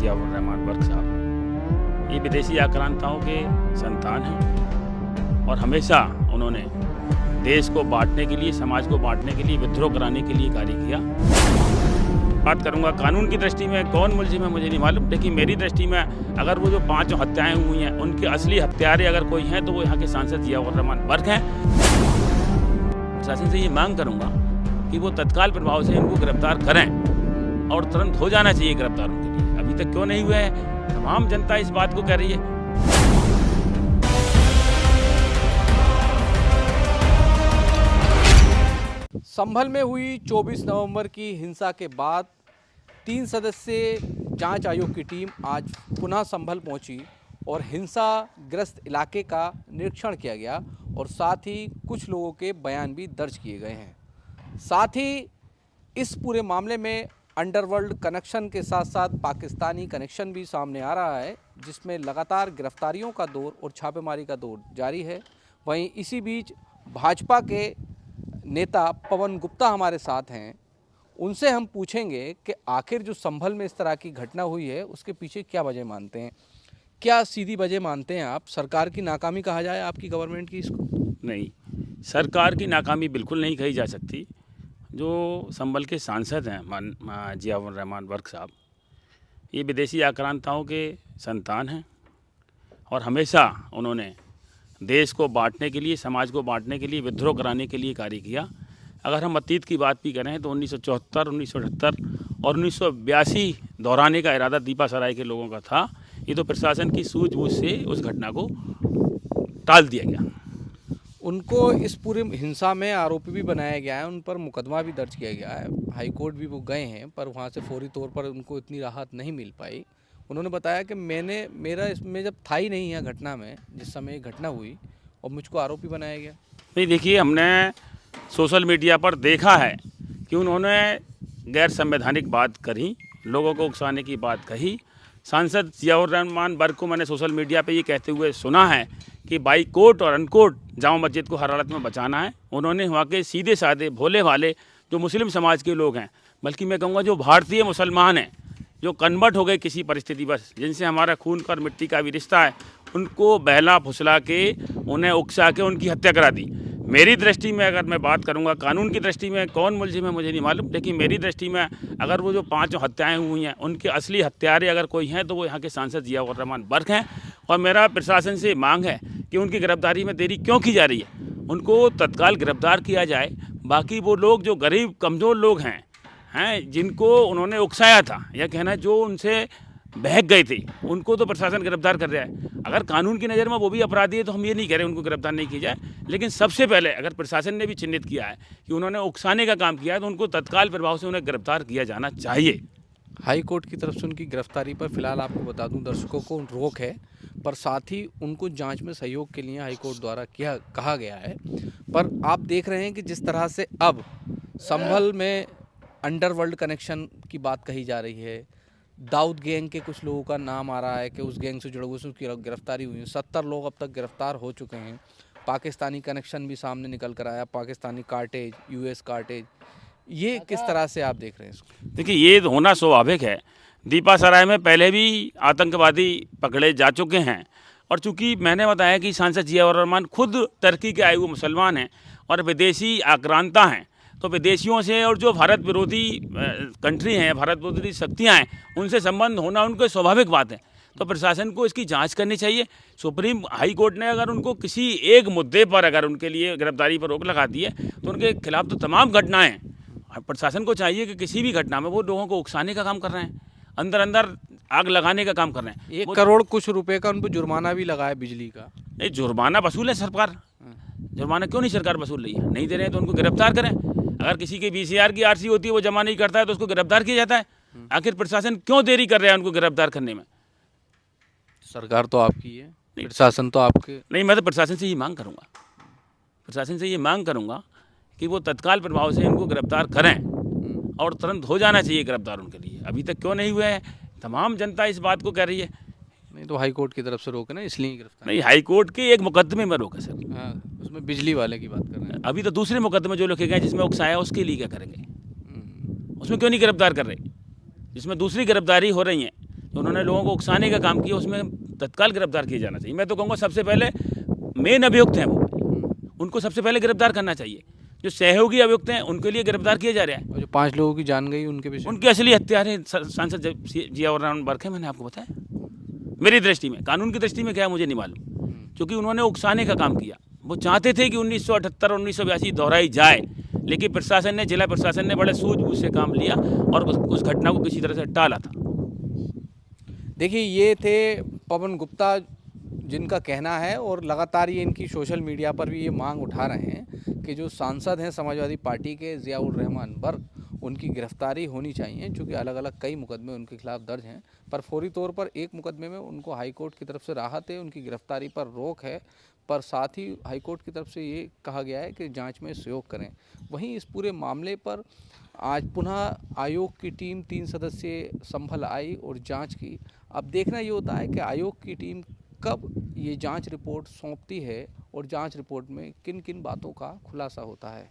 जियाउर रहमान बर्क साहब ये विदेशी आक्रांताओं के संतान हैं और हमेशा उन्होंने देश को बांटने के लिए, समाज को बांटने के लिए, विद्रोह कराने के लिए कार्य किया। बात करूंगा कानून की दृष्टि में कौन मुलजिम है मुझे नहीं मालूम, लेकिन मेरी दृष्टि में अगर वो जो 5 हत्याएं हुई हैं उनके असली हत्यारे अगर कोई हैं तो वो यहाँ के सांसद जियाउर रहमान बर्क हैं। प्रशासन से ये मांग करूंगा कि वो तत्काल प्रभाव से इनको गिरफ्तार करें और तुरंत हो जाना चाहिए गिरफ्तार उनके लिए। अभी तक क्यों नहीं हुए हैं, तमाम जनता इस बात को कह रही है। संभल में हुई 24 नवंबर की हिंसा के बाद 3 सदस्यीय जांच आयोग की टीम आज पुनः संभल पहुंची और हिंसाग्रस्त इलाके का निरीक्षण किया गया और साथ ही कुछ लोगों के बयान भी दर्ज किए गए हैं। साथ ही इस पूरे मामले में अंडरवर्ल्ड कनेक्शन के साथ साथ पाकिस्तानी कनेक्शन भी सामने आ रहा है, जिसमें लगातार गिरफ्तारियों का दौर और छापेमारी का दौर जारी है। वहीं इसी बीच भाजपा के नेता पवन गुप्ता हमारे साथ हैं, उनसे हम पूछेंगे कि आखिर जो संभल में इस तरह की घटना हुई है उसके पीछे क्या वजह मानते हैं। क्या सीधी वजह मानते हैं आप, सरकार की नाकामी कहा जाए आपकी गवर्नमेंट की इसको? नहीं, सरकार की नाकामी बिल्कुल नहीं कही जा सकती। जो संभल के सांसद हैं जियाउर रहमान बर्क साहब ये विदेशी आक्रांताओं के संतान हैं और हमेशा उन्होंने देश को बांटने के लिए, समाज को बांटने के लिए, विद्रोह कराने के लिए कार्य किया। अगर हम अतीत की बात भी करें तो 1974, 1978 और 1982 दोहराने का इरादा दीपा सराय के लोगों का था। ये तो प्रशासन की सूझबूझ से उस घटना को टाल दिया गया। उनको इस पूरी हिंसा में आरोपी भी बनाया गया है, उन पर मुकदमा भी दर्ज किया गया है। हाई कोर्ट भी वो गए हैं पर वहाँ से फौरी तौर पर उनको इतनी राहत नहीं मिल पाई। उन्होंने बताया कि मेरा इसमें जब था ही नहीं है घटना में, जिस समय ये घटना हुई, और मुझको आरोपी बनाया गया। नहीं, देखिए, हमने सोशल मीडिया पर देखा है कि उन्होंने गैर संवैधानिक बात करी, लोगों को उकसाने की बात कही। सांसद जियाउर रहमान बर्क को मैंने सोशल मीडिया पे ये कहते हुए सुना है कि बाई कोर्ट और अनकोर्ट जामा मस्जिद को हर हालत में बचाना है। उन्होंने वहाँ के सीधे साधे भोले भाले जो मुस्लिम समाज के लोग हैं, बल्कि मैं कहूँगा जो भारतीय मुसलमान हैं, जो कन्वर्ट हो गए किसी परिस्थिति बस, जिनसे हमारा खून का और मिट्टी का भी रिश्ता है, उनको बहला फुसला के, उन्हें उकसा के उनकी हत्या करा दी। मेरी दृष्टि में अगर मैं बात करूंगा कानून की दृष्टि में कौन मुलजिम है मुझे नहीं मालूम, लेकिन मेरी दृष्टि में अगर वो जो 5 हत्याएं हुई हैं उनके असली हत्यारे अगर कोई हैं तो वो यहाँ के सांसद जियाउर रहमान बर्क हैं। और मेरा प्रशासन से मांग है कि उनकी गिरफ्तारी में देरी क्यों की जा रही है, उनको तत्काल गिरफ्तार किया जाए। बाकी वो लोग जो गरीब कमज़ोर लोग हैं जिनको उन्होंने उकसाया था, यह कहना जो उनसे बहक गए थे, उनको तो प्रशासन गिरफ्तार कर रहा है। अगर कानून की नज़र में वो भी अपराधी है तो हम ये नहीं कह रहे उनको गिरफ्तार नहीं की जाए, लेकिन सबसे पहले अगर प्रशासन ने भी चिन्हित किया है कि उन्होंने उकसाने का काम किया है तो उनको तत्काल प्रभाव से उन्हें गिरफ्तार किया जाना चाहिए। हाई कोर्ट की तरफ से उनकी गिरफ्तारी पर फिलहाल आपको बता दूं दर्शकों को रोक है, पर साथ ही उनको जांच में सहयोग के लिए हाई कोर्ट द्वारा कहा गया है। पर आप देख रहे हैं कि जिस तरह से अब संभल में अंडरवर्ल्ड कनेक्शन की बात कही जा रही है, दाऊद गैंग के कुछ लोगों का नाम आ रहा है कि उस गैंग से जुड़े हुए उसकी गिरफ्तारी हुई है। 70 लोग अब तक गिरफ्तार हो चुके हैं। पाकिस्तानी कनेक्शन भी सामने निकल कर आया, पाकिस्तानी कार्टेज, यूएस कार्टेज। ये किस तरह से आप देख रहे हैं इसको? देखिए, ये होना स्वाभाविक है। दीपा सराय में पहले भी आतंकवादी पकड़े जा चुके हैं और चूंकि मैंने बताया कि सांसद जियाउर रहमान खुद टर्की के आए हुए मुसलमान हैं और विदेशी आक्रांता हैं, तो विदेशियों से और जो भारत विरोधी कंट्री हैं, भारत विरोधी शक्तियाँ हैं, उनसे संबंध होना उनको स्वाभाविक बात है। तो प्रशासन को इसकी जांच करनी चाहिए। सुप्रीम हाई कोर्ट ने अगर उनको किसी एक मुद्दे पर अगर उनके लिए गिरफ्तारी पर रोक लगा दी है तो उनके खिलाफ तो तमाम घटनाएँ, प्रशासन को चाहिए कि किसी भी घटना में वो लोगों को उकसाने का काम कर रहे हैं, अंदर अंदर आग लगाने का काम कर रहे हैं। 1 करोड़ कुछ रुपए का उन पर जुर्माना भी लगा है बिजली का। नहीं, जुर्माना वसूल है सरकार, जुर्माना क्यों नहीं सरकार वसूल रही है? नहीं दे रहे हैं तो उनको गिरफ्तार करें। अगर किसी की VCR की RC होती है वो जमा नहीं करता है तो उसको गिरफ्तार किया जाता है। आखिर प्रशासन क्यों देरी कर रहा है उनको गिरफ्तार करने में? सरकार तो आपकी है, प्रशासन तो आपके नहीं। मैं तो प्रशासन से ये मांग करूँगा, प्रशासन से ये मांग करूँगा कि वो तत्काल प्रभाव से इनको गिरफ्तार करें और तुरंत हो जाना चाहिए गिरफ्तार उनके लिए। अभी तक क्यों नहीं हुए हैं, तमाम जनता इस बात को कह रही है। नहीं तो हाई कोर्ट की तरफ से रोके ना, इसलिए गिरफ्तार नहीं, हाई कोर्ट के एक मुकदमे में रोके सर। हाँ, उसमें बिजली वाले की बात कर रहे हैं। अभी तो दूसरे मुकदमे जो लिखे गए जिसमें उकसाया, उसके लिए क्या करेंगे? उसमें क्यों नहीं गिरफ्तार कर रहे? जिसमें दूसरी गिरफ्तारी हो रही है, उन्होंने लोगों को उकसाने का काम किया, उसमें तत्काल गिरफ्तार किया जाना चाहिए। मैं तो कहूँगा सबसे पहले मेन अभियुक्त हैं वो, उनको सबसे पहले गिरफ्तार करना चाहिए। जो सहयोगी अभियुक्त हैं उनके लिए गिरफ्तार किया जा रहा है। और जो 5 लोगों की जान गई उनके विषय में? उनके असली हत्यारे सांसद जियाउर बर्क है, मैंने आपको बताया। मेरी दृष्टि में, कानून की दृष्टि में क्या है मुझे नहीं मालूम, क्योंकि उन्होंने उकसाने का काम किया। वो चाहते थे कि 1978 और 1982 दोहराई जाए, लेकिन प्रशासन ने, जिला प्रशासन ने बड़े सूझबूझ से काम लिया और उस घटना को किसी तरह से टाला था। देखिए, ये थे पवन गुप्ता, जिनका कहना है, और लगातार ये इनकी सोशल मीडिया पर भी ये मांग उठा रहे हैं कि जो सांसद हैं समाजवादी पार्टी के जियाउर रहमान बर्क, उनकी गिरफ्तारी होनी चाहिए, क्योंकि अलग अलग कई मुकदमे उनके खिलाफ दर्ज हैं। पर फौरी तौर पर एक मुकदमे में उनको हाईकोर्ट की तरफ से राहत है, उनकी गिरफ्तारी पर रोक है, पर साथ ही हाईकोर्ट की तरफ से ये कहा गया है कि जांच में सहयोग करें। वहीं इस पूरे मामले पर आज पुनः आयोग की टीम 3 सदस्यीय संभल आई और जांच की। अब देखना ये होता है कि आयोग की टीम कब ये जांच रिपोर्ट सौंपती है और जांच रिपोर्ट में किन किन बातों का खुलासा होता है।